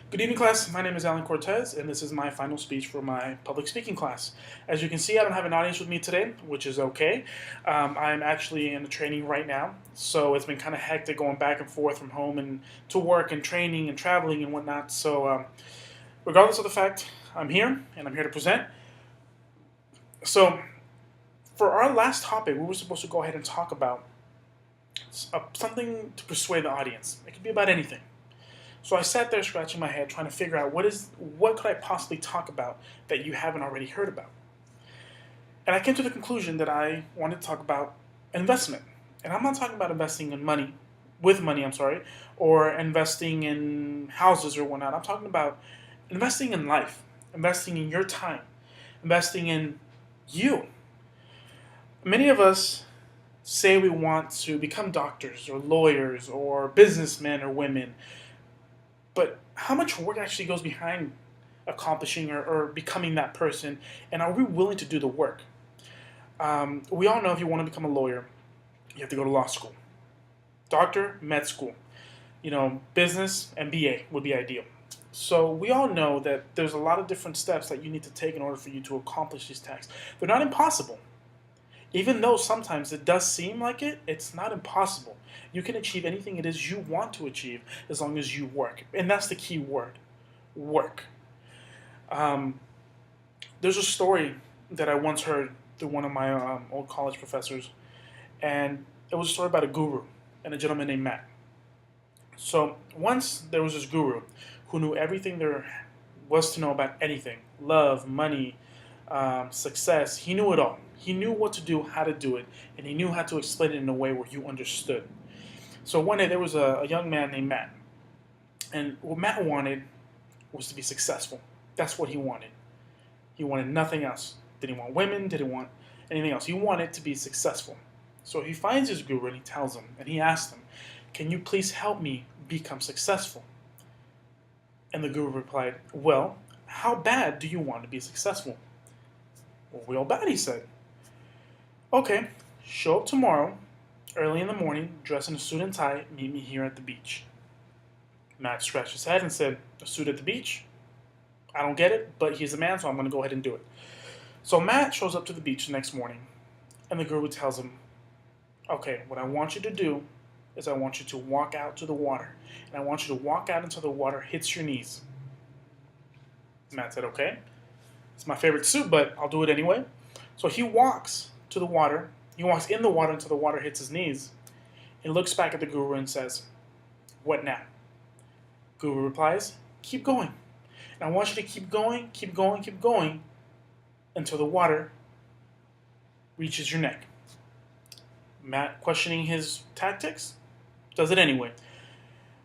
Good evening, class. My name is Alan Cortez, and this is my final speech for my public speaking class. As you can see, I don't have an audience with me today, which is okay. I'm actually in a training right now, so it's been kind of hectic going back and forth from home and to work and training and traveling and whatnot. So, regardless of the fact, I'm here and I'm here to present. So, for our last topic, we were supposed to go ahead and talk about something to persuade the audience. It could be about anything. So I sat there scratching my head, trying to figure out what could I possibly talk about that you haven't already heard about. And I came to the conclusion that I wanted to talk about investment. And I'm not talking about investing in money, with money, I'm sorry, or investing in houses or whatnot. I'm talking about investing in life, investing in your time, investing in you. Many of us say we want to become doctors or lawyers or businessmen or women, but how much work actually goes behind accomplishing or becoming that person, and are we willing to do the work? We all know if you want to become a lawyer, you have to go to law school, doctor, med school. Business, MBA would be ideal. So we all know that there's a lot of different steps that you need to take in order for you to accomplish these tasks. They're not impossible. Even though sometimes it does seem like it, it's not impossible. You can achieve anything it is you want to achieve as long as you work. And that's the key word, work. Um, there's a story that I once heard through one of my old college professors, and it was a story about a guru and a gentleman named Matt. So once there was this guru who knew everything there was to know about anything: love, money, success. He knew it all. He knew what to do, how to do it, and he knew how to explain it in a way where you understood. So one day there was a young man named Matt, and what Matt wanted was to be successful. That's what he wanted. He wanted nothing else. Didn't want women, didn't want anything else. He wanted to be successful. So he finds his guru and he tells him, and he asks him, "Can you please help me become successful?" And the guru replied, "Well, how bad do you want to be successful?" "Well, real bad," he said. "Okay, show up tomorrow, early in the morning, dress in a suit and tie, meet me here at the beach." Matt scratched his head and said, "A suit at the beach? I don't get it, but he's a man, so I'm going to go ahead and do it." So Matt shows up to the beach the next morning, and the guru tells him, "Okay, what I want you to do is I want you to walk out to the water, and I want you to walk out until the water hits your knees." Matt said, "Okay, it's my favorite suit, but I'll do it anyway." So he walks to the water. He walks in the water until the water hits his knees. He looks back at the guru and says, "What now?" Guru replies, "Keep going. And I want you to keep going, keep going, keep going until the water reaches your neck." Matt, questioning his tactics, does it anyway.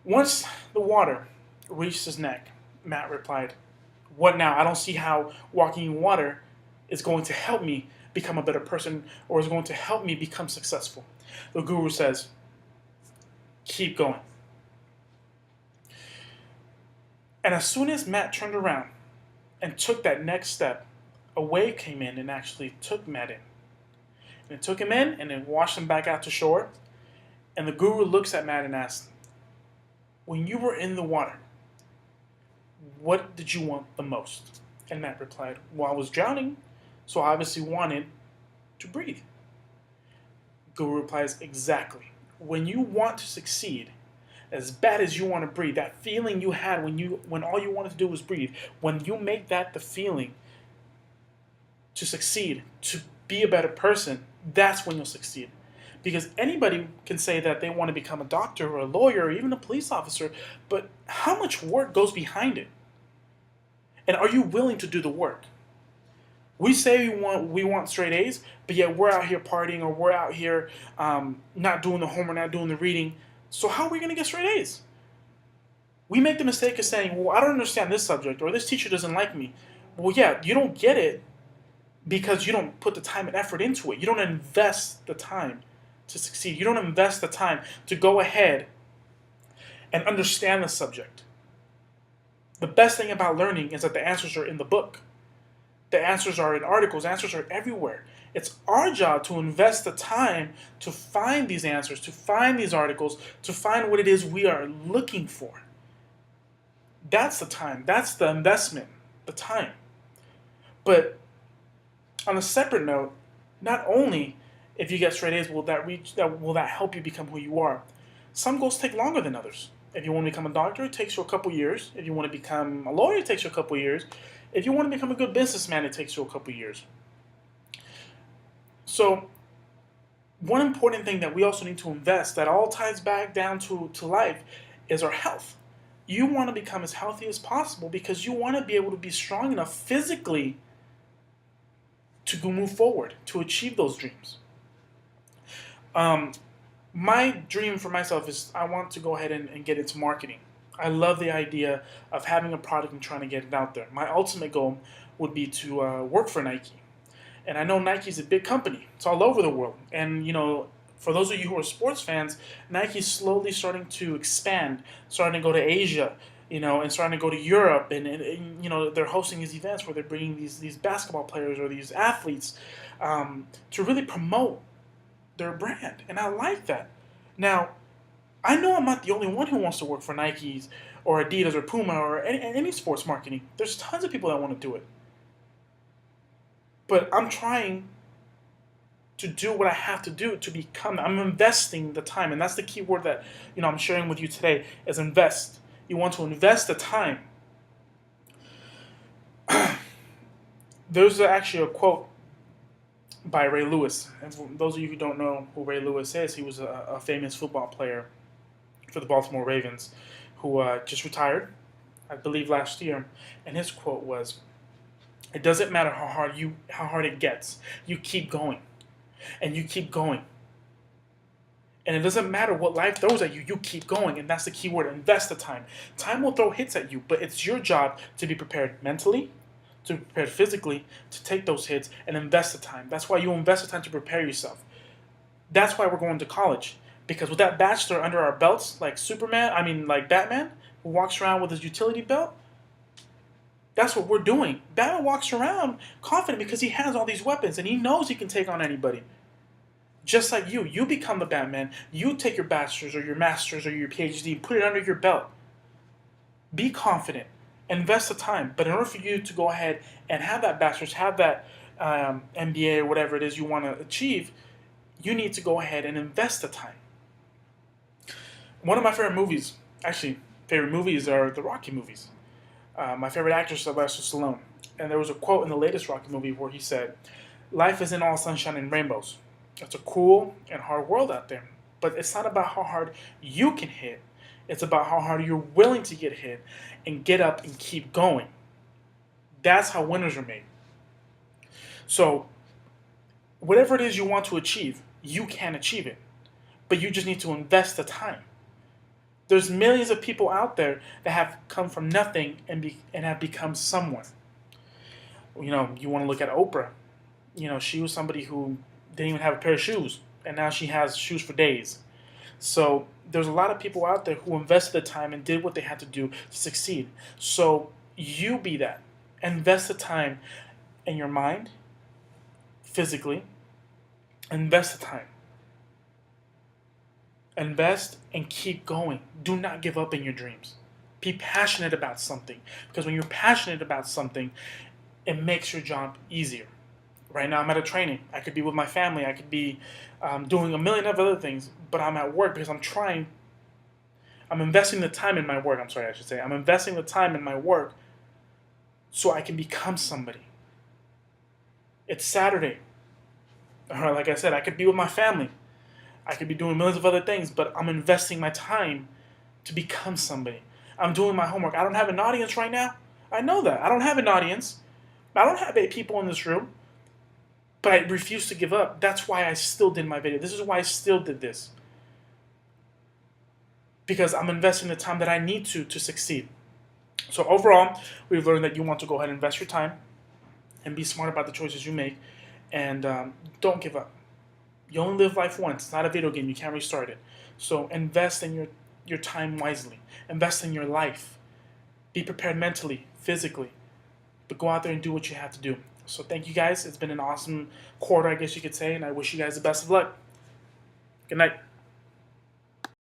Once the water reached his neck, Matt replied, "What now? I don't see how walking in water is going to help me become a better person or is going to help me become successful." The guru says, "Keep going." And as soon as Matt turned around and took that next step, a wave came in and actually took Matt in. And it took him in and then washed him back out to shore. And the guru looks at Matt and asks, "When you were in the water, what did you want the most?" And Matt replied, "Well, I was drowning, so I obviously wanted to breathe." Guru replies, "Exactly. When you want to succeed, as bad as you want to breathe, that feeling you had when all you wanted to do was breathe, when you make that the feeling to succeed, to be a better person, that's when you'll succeed." Because anybody can say that they want to become a doctor or a lawyer or even a police officer, but how much work goes behind it? And are you willing to do the work? We say we want straight A's, but yet we're out here partying or we're out here not doing the homework, not doing the reading. So how are we going to get straight A's? We make the mistake of saying, "Well, I don't understand this subject," or "This teacher doesn't like me." Well, yeah, you don't get it because you don't put the time and effort into it. You don't invest the time to succeed. You don't invest the time to go ahead and understand the subject. The best thing about learning is that the answers are in the book. The answers are in articles. Answers are everywhere. It's our job to invest the time to find these answers, to find these articles, to find what it is we are looking for. That's the time. That's the investment, the time. But on a separate note, not only if you get straight A's will that help you become who you are. Some goals take longer than others. If you want to become a doctor, it takes you a couple years. If you want to become a lawyer, it takes you a couple years. If you want to become a good businessman, it takes you a couple years. So one important thing that we also need to invest that all ties back down to life is our health. You want to become as healthy as possible because you want to be able to be strong enough physically to move forward, to achieve those dreams. My dream for myself is I want to go ahead and get into marketing. I love the idea of having a product and trying to get it out there. My ultimate goal would be to work for Nike. And I know Nike's a big company. It's all over the world. And, for those of you who are sports fans, Nike's slowly starting to expand, starting to go to Asia, and starting to go to Europe. And they're hosting these events where they're bringing these basketball players or these athletes to really promote their brand. And I like that. Now, I know I'm not the only one who wants to work for Nike's or Adidas or Puma or any sports marketing. There's tons of people that want to do it. But I'm trying to do what I have to do to become. I'm investing the time, and that's the key word that I'm sharing with you today is invest. You want to invest the time. There's actually a quote by Ray Lewis. And for those of you who don't know who Ray Lewis is, he was a famous football player for the Baltimore Ravens who just retired, I believe, last year. And his quote was, "It doesn't matter how hard it gets. You keep going, and you keep going. And it doesn't matter what life throws at you. You keep going." And that's the key word. Invest the time. Time will throw hits at you, but it's your job to be prepared mentally, to be prepared physically, to take those hits and invest the time. That's why you invest the time to prepare yourself. That's why we're going to college. Because with that bachelor under our belts, like Batman, who walks around with his utility belt, that's what we're doing. Batman walks around confident because he has all these weapons and he knows he can take on anybody. Just like you. You become the Batman. You take your bachelor's or your master's or your PhD, put it under your belt. Be confident. Invest the time. But in order for you to go ahead and have that bachelor's, have that MBA or whatever it is you want to achieve, you need to go ahead and invest the time. One of my favorite movies are the Rocky movies. My favorite actor is Sylvester Stallone. And there was a quote in the latest Rocky movie where he said, "Life isn't all sunshine and rainbows. It's a cruel and hard world out there. But it's not about how hard you can hit. It's about how hard you're willing to get hit and get up and keep going." That's how winners are made. So, whatever it is you want to achieve, you can achieve it. But you just need to invest the time. There's millions of people out there that have come from nothing and have become someone. You want to look at Oprah. She was somebody who didn't even have a pair of shoes, and now she has shoes for days. So there's a lot of people out there who invested the time and did what they had to do to succeed. So you be that. Invest the time in your mind, physically. Invest the time. Invest and keep going. Do not give up in your dreams. Be passionate about something. Because when you're passionate about something, it makes your job easier. Right now I'm at a training. I could be with my family. I could be doing a million of other things. But I'm at work because I'm investing the time in my work. I'm investing the time in my work so I can become somebody. It's Saturday. Like I said, I could be with my family. I could be doing millions of other things, but I'm investing my time to become somebody. I'm doing my homework. I don't have an audience right now. I know that. I don't have an audience. I don't have 8 people in this room. But I refuse to give up. That's why I still did my video. This is why I still did this. Because I'm investing the time that I need to succeed. So overall, we've learned that you want to go ahead and invest your time and be smart about the choices you make. And don't give up. You only live life once. It's not a video game. You can't restart it. So invest in your time wisely. Invest in your life. Be prepared mentally, physically. But go out there and do what you have to do. So thank you guys. It's been an awesome quarter, I guess you could say. And I wish you guys the best of luck. Good night.